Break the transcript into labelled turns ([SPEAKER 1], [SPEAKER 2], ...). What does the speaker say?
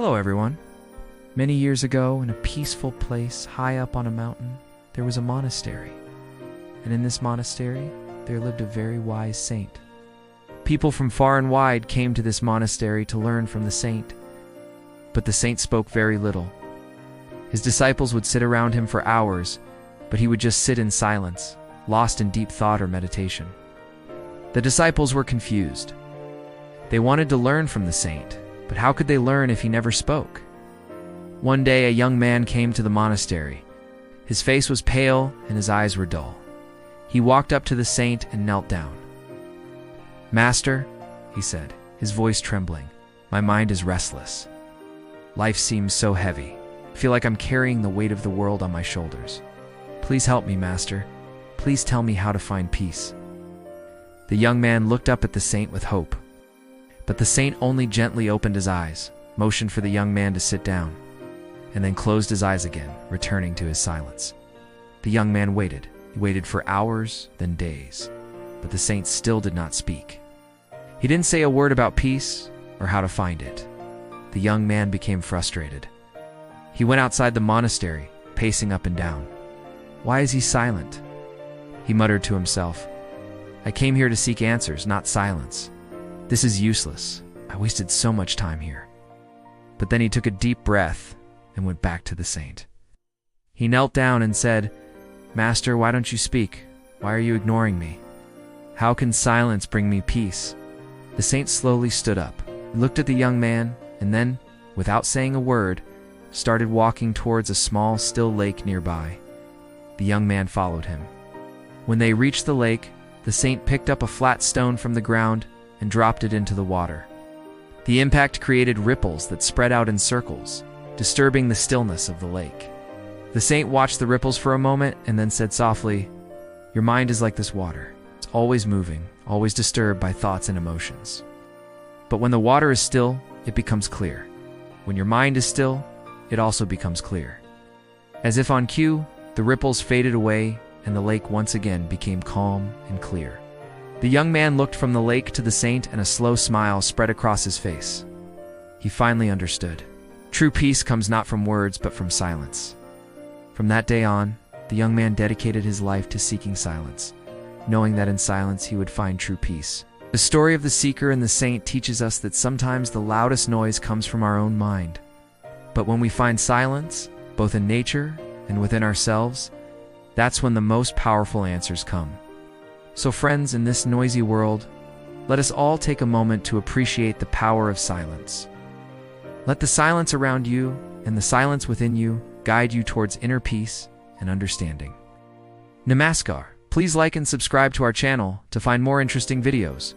[SPEAKER 1] Hello everyone. Many years ago, in a peaceful place high up on a mountain, there was a monastery. And in this monastery, there lived a very wise saint. People from far and wide came to this monastery to learn from the saint. But the saint spoke very little. His disciples would sit around him for hours, but he would just sit in silence, lost in deep thought or meditation. The disciples were confused. They wanted to learn from the saint, but how could they learn if he never spoke? One day, a young man came to the monastery. His face was pale and his eyes were dull. He walked up to the saint and knelt down. "Master," he said, his voice trembling, "my mind is restless. Life seems so heavy. I feel like I'm carrying the weight of the world on my shoulders. Please help me, Master. Please tell me how to find peace." The young man looked up at the saint with hope. But the saint only gently opened his eyes, motioned for the young man to sit down, and then closed his eyes again, returning to his silence. The young man waited. He waited for hours, then days, but the saint still did not speak. He didn't say a word about peace or how to find it. The young man became frustrated. He went outside the monastery, pacing up and down. Why is he silent? He muttered to himself, "I came here to seek answers, not silence. This is useless. I wasted so much time here." But then he took a deep breath and went back to the saint. He knelt down and said, "Master, why don't you speak? Why are you ignoring me? How can silence bring me peace?" The saint slowly stood up. He looked at the young man and then, without saying a word, started walking towards a small, still lake nearby. The young man followed him. When they reached the lake, the saint picked up a flat stone from the ground and dropped it into the water. The impact created ripples that spread out in circles, disturbing the stillness of the lake. The saint watched the ripples for a moment and then said softly, "Your mind is like this water. It's always moving, always disturbed by thoughts and emotions. But when the water is still, it becomes clear. When your mind is still, it also becomes clear." As if on cue, the ripples faded away and the lake once again became calm and clear. The young man looked from the lake to the saint and a slow smile spread across his face. He finally understood. True peace comes not from words but from silence. From that day on, the young man dedicated his life to seeking silence, knowing that in silence he would find true peace. The story of the seeker and the saint teaches us that sometimes the loudest noise comes from our own mind. But when we find silence, both in nature and within ourselves, that's when the most powerful answers come. So friends, in this noisy world, let us all take a moment to appreciate the power of silence. Let the silence around you and the silence within you guide you towards inner peace and understanding. Namaskar. Please like and subscribe to our channel to find more interesting videos.